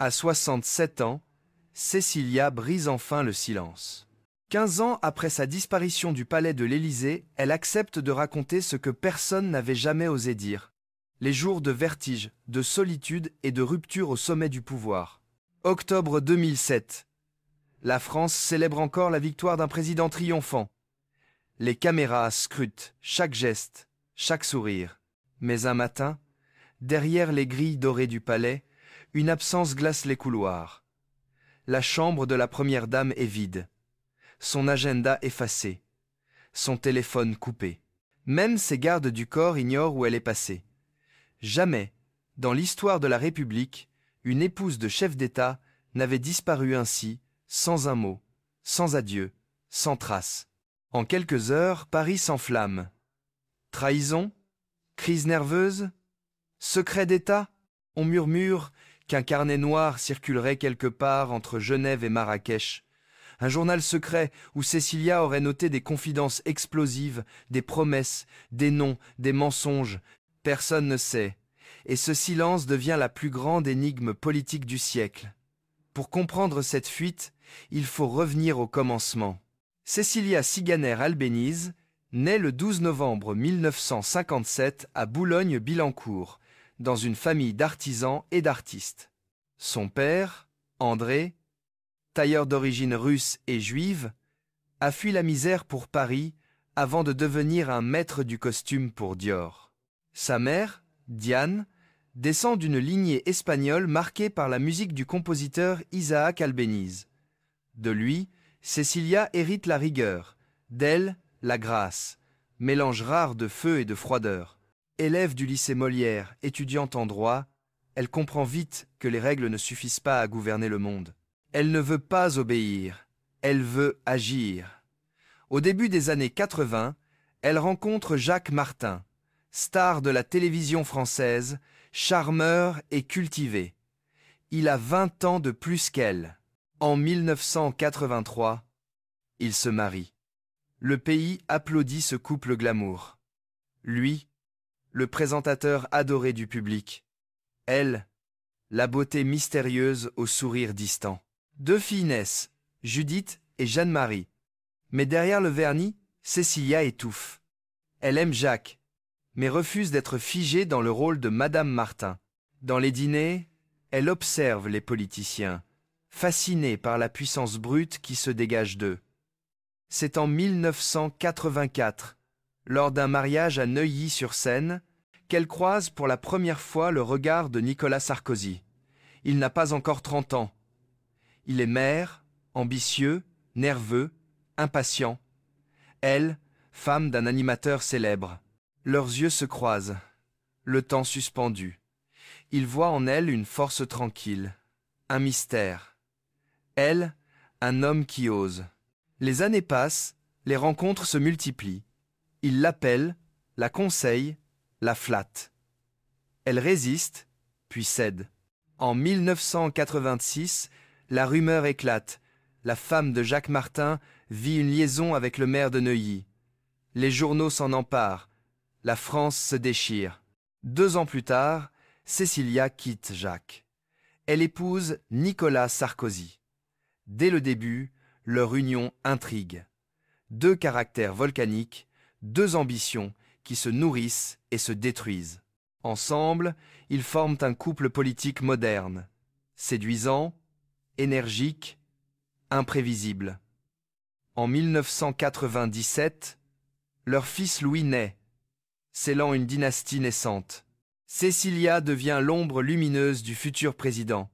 À 67 ans, Cécilia brise enfin le silence. 15 ans après sa disparition du palais de l'Élysée, elle accepte de raconter ce que personne n'avait jamais osé dire. Les jours de vertige, de solitude et de rupture au sommet du pouvoir. Octobre 2007. La France célèbre encore la victoire d'un président triomphant. Les caméras scrutent chaque geste, chaque sourire. Mais un matin, derrière les grilles dorées du palais, une absence glace les couloirs. La chambre de la première dame est vide. Son agenda effacé. Son téléphone coupé. Même ses gardes du corps ignorent où elle est passée. Jamais, dans l'histoire de la République, une épouse de chef d'État n'avait disparu ainsi, sans un mot, sans adieu, sans trace. En quelques heures, Paris s'enflamme. Trahison? Crise nerveuse? Secret d'État? On murmure qu'un carnet noir circulerait quelque part entre Genève et Marrakech. Un journal secret où Cécilia aurait noté des confidences explosives, des promesses, des noms, des mensonges. Personne ne sait. Et ce silence devient la plus grande énigme politique du siècle. Pour comprendre cette fuite, il faut revenir au commencement. Cécilia Siganer-Albéniz naît le 12 novembre 1957 à Boulogne-Billancourt, dans une famille d'artisans et d'artistes. Son père, André, tailleur d'origine russe et juive, a fui la misère pour Paris avant de devenir un maître du costume pour Dior. Sa mère, Diane, descend d'une lignée espagnole marquée par la musique du compositeur Isaac Albéniz. De lui, Cécilia hérite la rigueur, d'elle, la grâce, mélange rare de feu et de froideur. Élève du lycée Molière, étudiante en droit, elle comprend vite que les règles ne suffisent pas à gouverner le monde. Elle ne veut pas obéir, elle veut agir. Au début des années 80, elle rencontre Jacques Martin, star de la télévision française, charmeur et cultivé. Il a 20 ans de plus qu'elle. En 1983, ils se marient. Le pays applaudit ce couple glamour. Lui, le présentateur adoré du public. Elle, la beauté mystérieuse au sourire distant. 2 filles naissent, Judith et Jeanne-Marie. Mais derrière le vernis, Cécilia étouffe. Elle aime Jacques, mais refuse d'être figée dans le rôle de Madame Martin. Dans les dîners, elle observe les politiciens, fascinée par la puissance brute qui se dégage d'eux. C'est en 1984, lors d'un mariage à Neuilly-sur-Seine, qu'elle croise pour la première fois le regard de Nicolas Sarkozy. Il n'a pas encore 30 ans. Il est maire, ambitieux, nerveux, impatient. Elle, femme d'un animateur célèbre. Leurs yeux se croisent, le temps suspendu. Il voit en elle une force tranquille, un mystère. Elle, un homme qui ose. Les années passent, les rencontres se multiplient. Il l'appelle, la conseille, la flatte. Elle résiste, puis cède. En 1986, la rumeur éclate. La femme de Jacques Martin vit une liaison avec le maire de Neuilly. Les journaux s'en emparent. La France se déchire. 2 ans plus tard, Cécilia quitte Jacques. Elle épouse Nicolas Sarkozy. Dès le début, leur union intrigue. 2 caractères volcaniques, 2 ambitions qui se nourrissent et se détruisent. Ensemble, ils forment un couple politique moderne, séduisant, énergique, imprévisible. En 1997, leur fils Louis naît, scellant une dynastie naissante. Cécilia devient l'ombre lumineuse du futur président.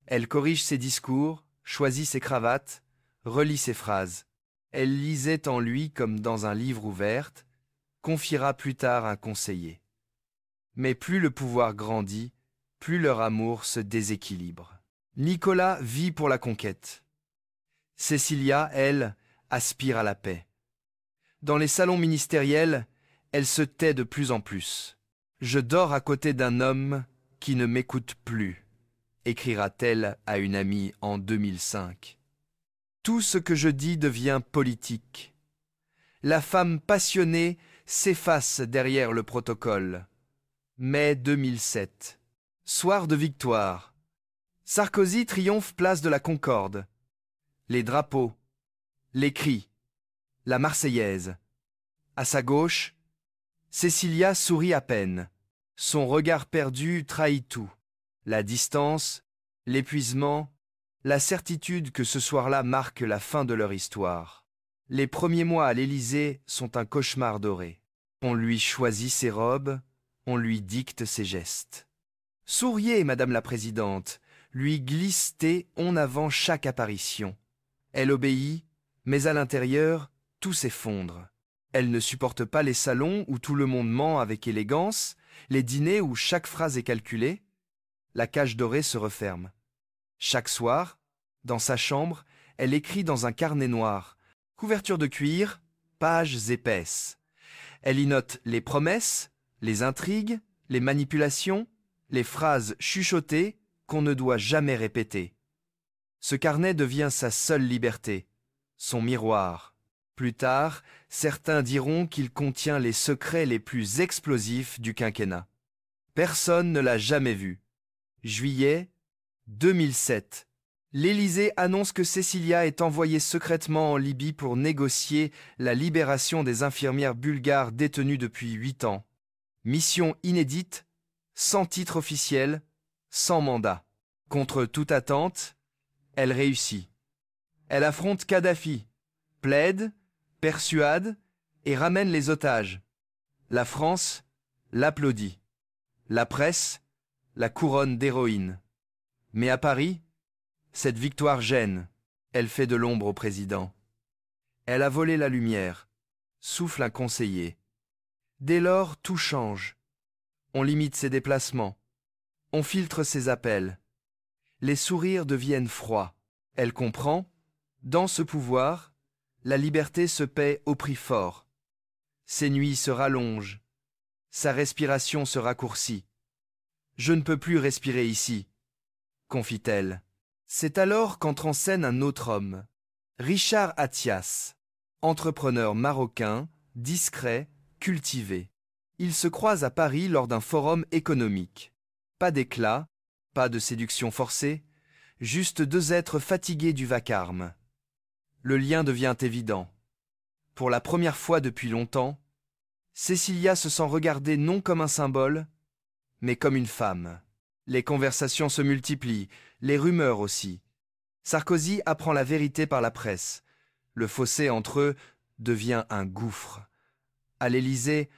Elle corrige ses discours, choisit ses cravates, relit ses phrases. Elle lisait en lui comme dans un livre ouvert, confiera plus tard un conseiller. Mais plus le pouvoir grandit, plus leur amour se déséquilibre. Nicolas vit pour la conquête. Cécilia, elle, aspire à la paix. Dans les salons ministériels, elle se tait de plus en plus. « Je dors à côté d'un homme qui ne m'écoute plus », écrira-t-elle à une amie en 2005. Tout ce que je dis devient politique. La femme passionnée s'efface derrière le protocole. Mai 2007. Soir de victoire. Sarkozy triomphe place de la Concorde. Les drapeaux, les cris, la Marseillaise. À sa gauche, Cécilia sourit à peine. Son regard perdu trahit tout. La distance, l'épuisement, la certitude que ce soir-là marque la fin de leur histoire. Les premiers mois à l'Élysée sont un cauchemar doré. On lui choisit ses robes, on lui dicte ses gestes. Souriez, Madame la Présidente, lui glisse-t on avant chaque apparition. Elle obéit, mais à l'intérieur, tout s'effondre. Elle ne supporte pas les salons où tout le monde ment avec élégance, les dîners où chaque phrase est calculée. La cage dorée se referme. Chaque soir, dans sa chambre, elle écrit dans un carnet noir, couverture de cuir, pages épaisses. Elle y note les promesses, les intrigues, les manipulations, les phrases chuchotées qu'on ne doit jamais répéter. Ce carnet devient sa seule liberté, son miroir. Plus tard, certains diront qu'il contient les secrets les plus explosifs du quinquennat. Personne ne l'a jamais vu. Juillet 2007. L'Élysée annonce que Cécilia est envoyée secrètement en Libye pour négocier la libération des infirmières bulgares détenues depuis 8 ans. Mission inédite, sans titre officiel, sans mandat. Contre toute attente, elle réussit. Elle affronte Kadhafi, plaide, persuade et ramène les otages. La France l'applaudit. La presse la couronne d'héroïne. Mais à Paris, cette victoire gêne. Elle fait de l'ombre au président. Elle a volé la lumière, souffle un conseiller. Dès lors, tout change. On limite ses déplacements. On filtre ses appels. Les sourires deviennent froids. Elle comprend, dans ce pouvoir, la liberté se paie au prix fort. Ses nuits se rallongent. Sa respiration se raccourcit. Je ne peux plus respirer ici, confie-t-elle. C'est alors qu'entre en scène un autre homme, Richard Attias, entrepreneur marocain, discret, cultivé. Ils se croisent à Paris lors d'un forum économique. Pas d'éclat, pas de séduction forcée, juste deux êtres fatigués du vacarme. Le lien devient évident. Pour la première fois depuis longtemps, Cécilia se sent regardée non comme un symbole, mais comme une femme. Les conversations se multiplient, les rumeurs aussi. Sarkozy apprend la vérité par la presse. Le fossé entre eux devient un gouffre. À l'Élysée,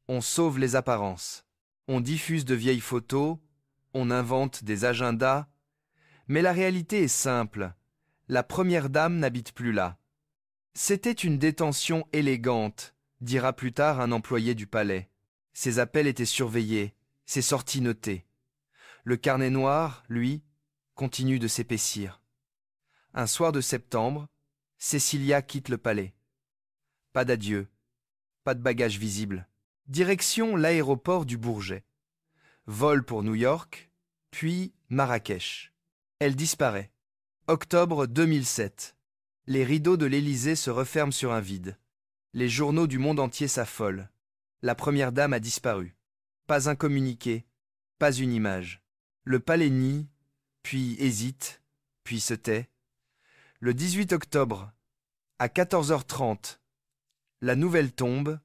on sauve les apparences. On diffuse de vieilles photos, on invente des agendas. Mais la réalité est simple. La première dame n'habite plus là. C'était une détention élégante, dira plus tard un employé du palais. Ses appels étaient surveillés, ses sorties notées. Le carnet noir, lui, continue de s'épaissir. Un soir de septembre, Cécilia quitte le palais. Pas d'adieu, pas de bagages visibles. Direction l'aéroport du Bourget. Vol pour New York, puis Marrakech. Elle disparaît. Octobre 2007. Les rideaux de l'Élysée se referment sur un vide. Les journaux du monde entier s'affolent. La première dame a disparu. Pas un communiqué, pas une image. Le palais nie, puis hésite, puis se tait. Le 18 octobre, à 14h30, la nouvelle tombe.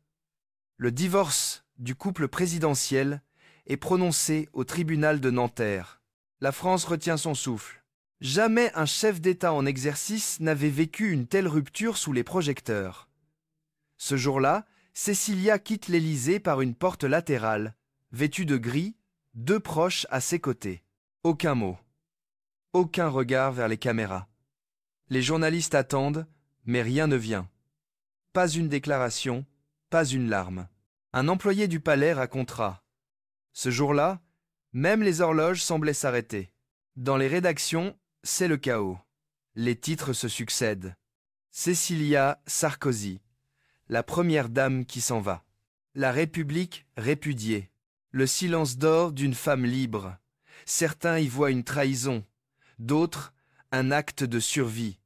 Le divorce du couple présidentiel est prononcé au tribunal de Nanterre. La France retient son souffle. Jamais un chef d'État en exercice n'avait vécu une telle rupture sous les projecteurs. Ce jour-là, Cécilia quitte l'Élysée par une porte latérale, vêtue de gris, deux proches à ses côtés. Aucun mot. Aucun regard vers les caméras. Les journalistes attendent, mais rien ne vient. Pas une déclaration, pas une larme. Un employé du palais racontera. Ce jour-là, même les horloges semblaient s'arrêter. Dans les rédactions, c'est le chaos. Les titres se succèdent. Cécilia Sarkozy, la première dame qui s'en va. La République répudiée. Le silence d'or d'une femme libre. Certains y voient une trahison, d'autres un acte de survie.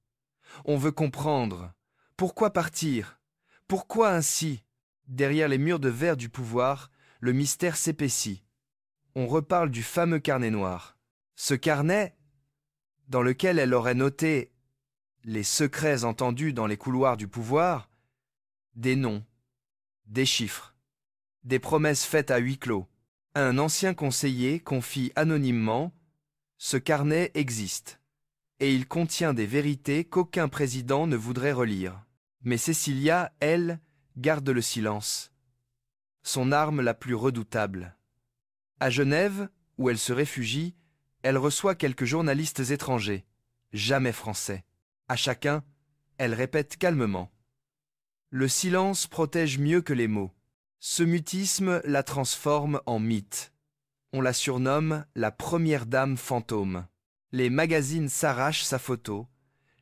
On veut comprendre. Pourquoi partir? Pourquoi ainsi? Derrière les murs de verre du pouvoir, le mystère s'épaissit. On reparle du fameux carnet noir. Ce carnet, dans lequel elle aurait noté les secrets entendus dans les couloirs du pouvoir, des noms, des chiffres, des promesses faites à huis clos. Un ancien conseiller confie anonymement « Ce carnet existe, et il contient des vérités qu'aucun président ne voudrait relire. » Mais Cecilia, elle, garde le silence, son arme la plus redoutable. À Genève, où elle se réfugie, elle reçoit quelques journalistes étrangers, jamais français. À chacun, elle répète calmement. Le silence protège mieux que les mots. Ce mutisme la transforme en mythe. On la surnomme la première dame fantôme. Les magazines s'arrachent sa photo.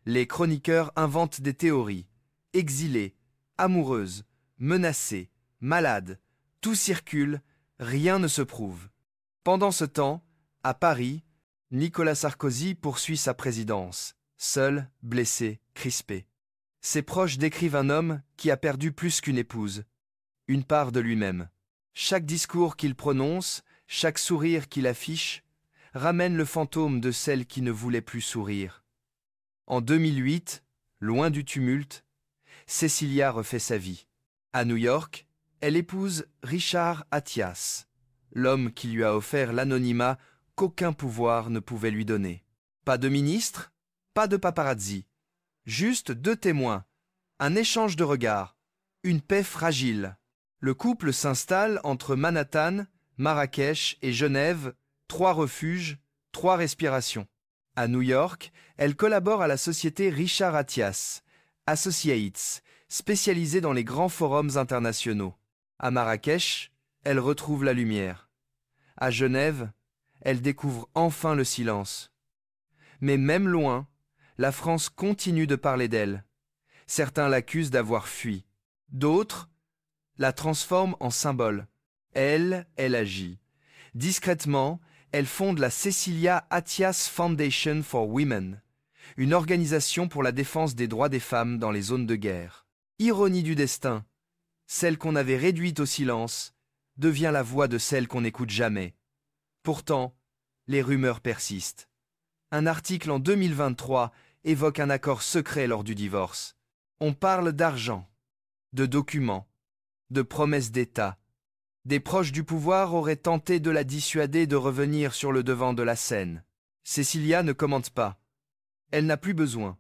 Les chroniqueurs inventent des théories. Exilée, amoureuse, menacée, malade, tout circule, rien ne se prouve. Pendant ce temps, à Paris, Nicolas Sarkozy poursuit sa présidence, seul, blessé, crispé. Ses proches décrivent un homme qui a perdu plus qu'une épouse, une part de lui-même. Chaque discours qu'il prononce, chaque sourire qu'il affiche, ramène le fantôme de celle qui ne voulait plus sourire. En 2008, loin du tumulte, Cecilia refait sa vie. À New York, elle épouse Richard Attias, l'homme qui lui a offert l'anonymat qu'aucun pouvoir ne pouvait lui donner. Pas de ministre, pas de paparazzi, juste 2 témoins, un échange de regards, une paix fragile. Le couple s'installe entre Manhattan, Marrakech et Genève, 3 refuges, 3 respirations. À New York, elle collabore à la société Richard Attias, Associates, spécialisée dans les grands forums internationaux. À Marrakech, elle retrouve la lumière. À Genève, elle découvre enfin le silence. Mais même loin, la France continue de parler d'elle. Certains l'accusent d'avoir fui. D'autres la transforment en symbole. Elle agit. Discrètement, elle fonde la Cecilia Attias Foundation for Women, une organisation pour la défense des droits des femmes dans les zones de guerre. Ironie du destin, celle qu'on avait réduite au silence devient la voix de celle qu'on n'écoute jamais. Pourtant, les rumeurs persistent. Un article en 2023 évoque un accord secret lors du divorce. On parle d'argent, de documents, de promesses d'État. Des proches du pouvoir auraient tenté de la dissuader de revenir sur le devant de la scène. Cecilia ne commente pas. Elle n'a plus besoin.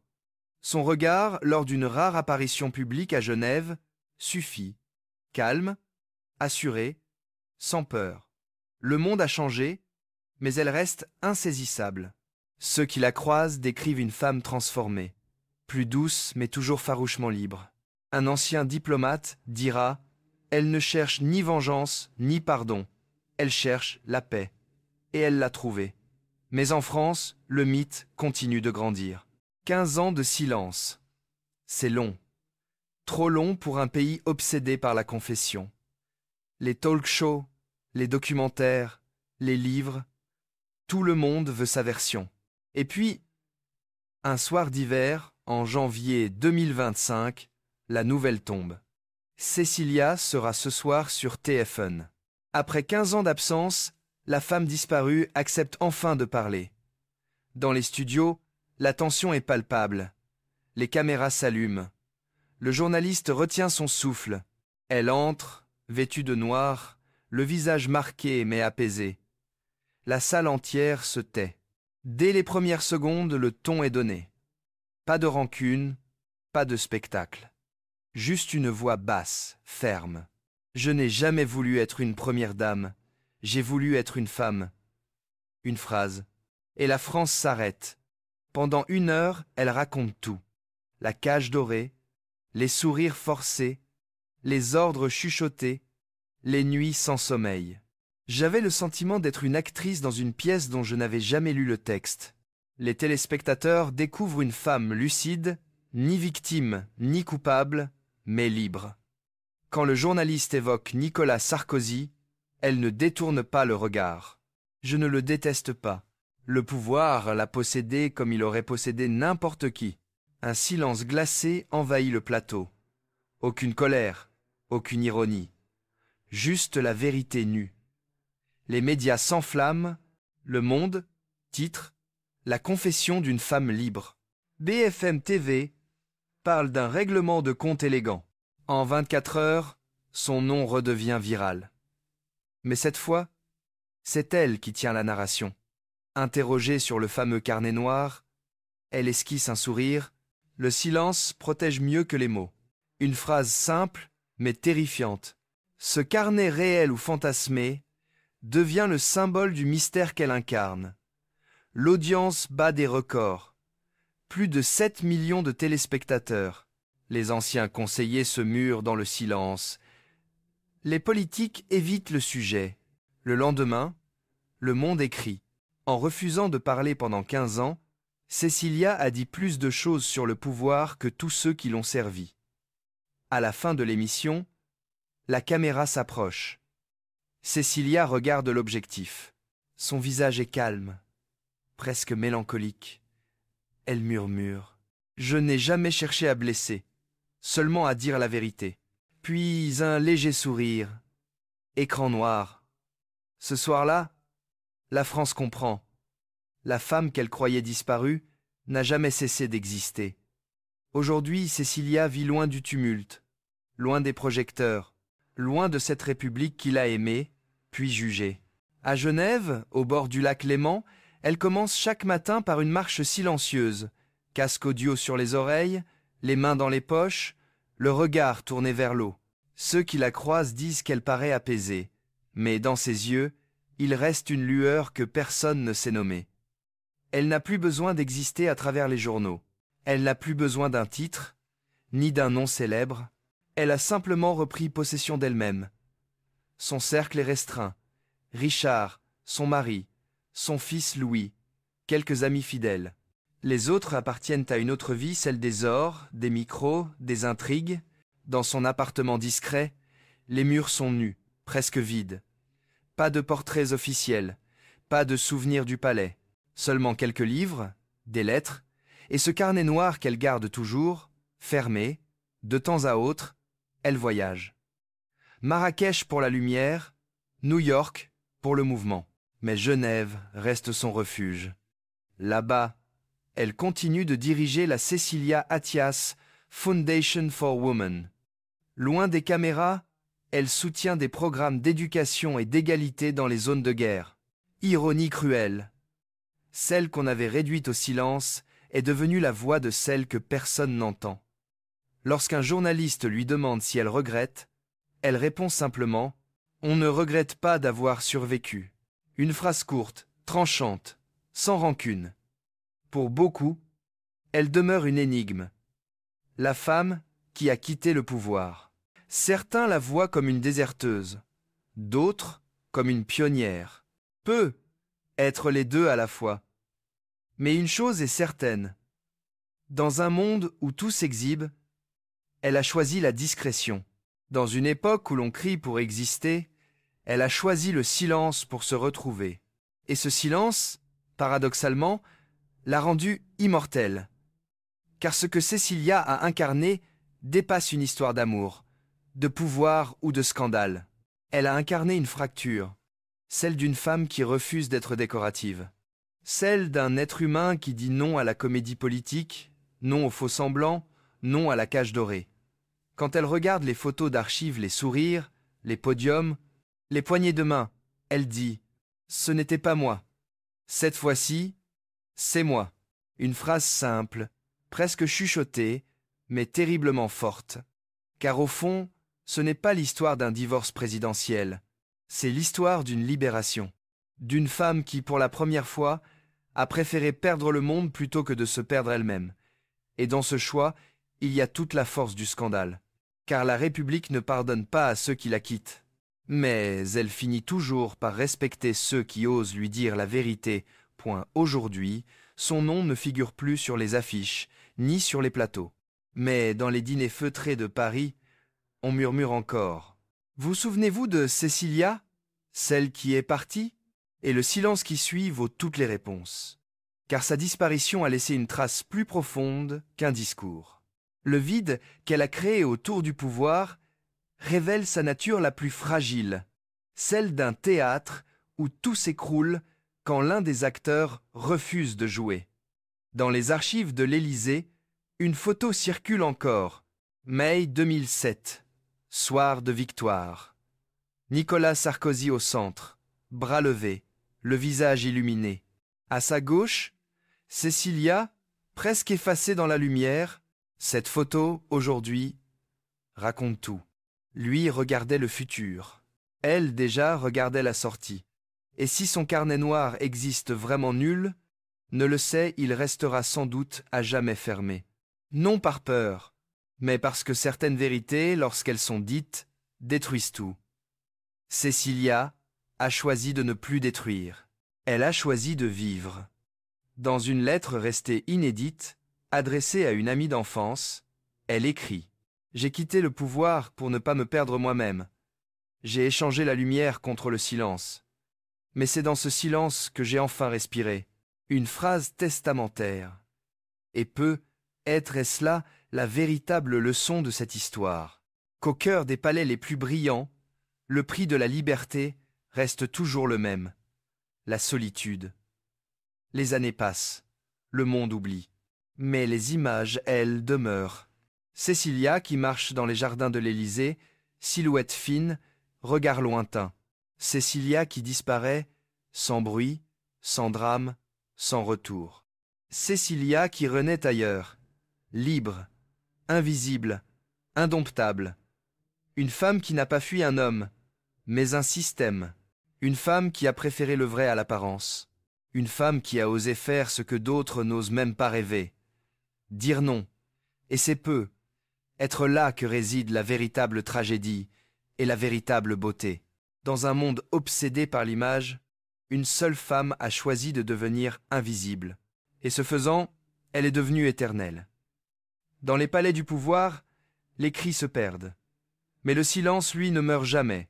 Son regard, lors d'une rare apparition publique à Genève, suffit. Calme, assurée, sans peur. Le monde a changé, mais elle reste insaisissable. Ceux qui la croisent décrivent une femme transformée, plus douce mais toujours farouchement libre. Un ancien diplomate dira « Elle ne cherche ni vengeance ni pardon, elle cherche la paix. » Et elle l'a trouvée. Mais en France, le mythe continue de grandir. 15 ans de silence. C'est long. Trop long pour un pays obsédé par la confession. Les talk-shows, les documentaires, les livres, tout le monde veut sa version. Et puis, un soir d'hiver, en janvier 2025, la nouvelle tombe. Cecilia sera ce soir sur TF1. Après 15 ans d'absence, la femme disparue accepte enfin de parler. Dans les studios, la tension est palpable. Les caméras s'allument. Le journaliste retient son souffle. Elle entre, vêtue de noir, le visage marqué mais apaisé. La salle entière se tait. Dès les premières secondes, le ton est donné. Pas de rancune, pas de spectacle. Juste une voix basse, ferme. Je n'ai jamais voulu être une première dame. J'ai voulu être une femme. Une phrase. Et la France s'arrête. Pendant 1 heure, elle raconte tout. La cage dorée, les sourires forcés, les ordres chuchotés, les nuits sans sommeil. J'avais le sentiment d'être une actrice dans une pièce dont je n'avais jamais lu le texte. Les téléspectateurs découvrent une femme lucide, ni victime, ni coupable, mais libre. Quand le journaliste évoque Nicolas Sarkozy, elle ne détourne pas le regard. Je ne le déteste pas. Le pouvoir l'a possédé comme il aurait possédé n'importe qui. Un silence glacé envahit le plateau. Aucune colère, aucune ironie. Juste la vérité nue. Les médias s'enflamment. Le Monde titre La confession d'une femme libre. BFM TV parle d'un règlement de compte élégant. En 24 heures, son nom redevient viral. Mais cette fois, c'est elle qui tient la narration. Interrogée sur le fameux carnet noir, elle esquisse un sourire. Le silence protège mieux que les mots. Une phrase simple, mais terrifiante. Ce carnet réel ou fantasmé devient le symbole du mystère qu'elle incarne. L'audience bat des records. Plus de 7 millions de téléspectateurs. Les anciens conseillers se murent dans le silence. Les politiques évitent le sujet. Le lendemain, Le Monde écrit. En refusant de parler pendant 15 ans, Cécilia a dit plus de choses sur le pouvoir que tous ceux qui l'ont servi. À la fin de l'émission, la caméra s'approche. Cécilia regarde l'objectif. Son visage est calme, presque mélancolique. Elle murmure. « Je n'ai jamais cherché à blesser, seulement à dire la vérité. » Puis un léger sourire. Écran noir. Ce soir-là, la France comprend. La femme qu'elle croyait disparue n'a jamais cessé d'exister. Aujourd'hui, Cécilia vit loin du tumulte, loin des projecteurs, loin de cette République qu'il a aimée, puis jugée. À Genève, au bord du lac Léman, elle commence chaque matin par une marche silencieuse, casque audio sur les oreilles, les mains dans les poches, le regard tourné vers l'eau. Ceux qui la croisent disent qu'elle paraît apaisée, mais dans ses yeux, il reste une lueur que personne ne sait nommer. Elle n'a plus besoin d'exister à travers les journaux. Elle n'a plus besoin d'un titre, ni d'un nom célèbre. Elle a simplement repris possession d'elle-même. Son cercle est restreint. Richard, son mari, son fils Louis, quelques amis fidèles. Les autres appartiennent à une autre vie, celle des ors, des micros, des intrigues. Dans son appartement discret, les murs sont nus, presque vides. Pas de portraits officiels, pas de souvenirs du palais. Seulement quelques livres, des lettres, et ce carnet noir qu'elle garde toujours, fermé. De temps à autre, elle voyage. Marrakech pour la lumière, New York pour le mouvement. Mais Genève reste son refuge. Là-bas, elle continue de diriger la Cecilia Attias Foundation for Women. Loin des caméras, elle soutient des programmes d'éducation et d'égalité dans les zones de guerre. Ironie cruelle. Celle qu'on avait réduite au silence est devenue la voix de celle que personne n'entend. Lorsqu'un journaliste lui demande si elle regrette, elle répond simplement « On ne regrette pas d'avoir survécu ». Une phrase courte, tranchante, sans rancune. Pour beaucoup, elle demeure une énigme. La femme qui a quitté le pouvoir. Certains la voient comme une déserteuse, d'autres comme une pionnière. Peu être les deux à la fois. Mais une chose est certaine. Dans un monde où tout s'exhibe, elle a choisi la discrétion. Dans une époque où l'on crie pour exister, elle a choisi le silence pour se retrouver. Et ce silence, paradoxalement, l'a rendue immortelle. Car ce que Cécilia a incarné dépasse une histoire d'amour, de pouvoir ou de scandale. Elle a incarné une fracture, celle d'une femme qui refuse d'être décorative. Celle d'un être humain qui dit non à la comédie politique, non au faux-semblant, non à la cage dorée. Quand elle regarde les photos d'archives, les sourires, les podiums, les poignées de main, elle dit « Ce n'était pas moi. Cette fois-ci, c'est moi ». Une phrase simple, presque chuchotée, mais terriblement forte. Car au fond, ce n'est pas l'histoire d'un divorce présidentiel, c'est l'histoire d'une libération. D'une femme qui, pour la première fois, a préféré perdre le monde plutôt que de se perdre elle-même. Et dans ce choix, il y a toute la force du scandale. Car la République ne pardonne pas à ceux qui la quittent. Mais elle finit toujours par respecter ceux qui osent lui dire la vérité. Aujourd'hui, son nom ne figure plus sur les affiches, ni sur les plateaux. Mais dans les dîners feutrés de Paris, on murmure encore. Vous souvenez-vous de Cécilia, celle qui est partie ? Et le silence qui suit vaut toutes les réponses. Car sa disparition a laissé une trace plus profonde qu'un discours. Le vide qu'elle a créé autour du pouvoir révèle sa nature la plus fragile, celle d'un théâtre où tout s'écroule quand l'un des acteurs refuse de jouer. Dans les archives de l'Élysée, une photo circule encore. Mai 2007, soir de victoire. Nicolas Sarkozy au centre, bras levés, le visage illuminé. À sa gauche, Cécilia, presque effacée dans la lumière. Cette photo, aujourd'hui, raconte tout. Lui regardait le futur. Elle, déjà, regardait la sortie. Et si son carnet noir existe vraiment nul, ne le sait, il restera sans doute à jamais fermé. Non par peur, mais parce que certaines vérités, lorsqu'elles sont dites, détruisent tout. Cécilia a choisi de ne plus détruire. Elle a choisi de vivre. Dans une lettre restée inédite, adressée à une amie d'enfance, elle écrit « J'ai quitté le pouvoir pour ne pas me perdre moi-même. J'ai échangé la lumière contre le silence. Mais c'est dans ce silence que j'ai enfin respiré. Une phrase testamentaire. Et être-ce là la véritable leçon de cette histoire, qu'au cœur des palais les plus brillants, le prix de la liberté reste toujours le même, la solitude. Les années passent, le monde oublie, mais les images, elles, demeurent. Cécilia qui marche dans les jardins de l'Élysée, silhouette fine, regard lointain. Cécilia qui disparaît, sans bruit, sans drame, sans retour. Cécilia qui renaît ailleurs, libre, invisible, indomptable. Une femme qui n'a pas fui un homme, mais un système. Une femme qui a préféré le vrai à l'apparence. Une femme qui a osé faire ce que d'autres n'osent même pas rêver. Dire non, et c'est peu. Être là que réside la véritable tragédie et la véritable beauté. Dans un monde obsédé par l'image, une seule femme a choisi de devenir invisible. Et ce faisant, elle est devenue éternelle. Dans les palais du pouvoir, les cris se perdent. Mais le silence, lui, ne meurt jamais.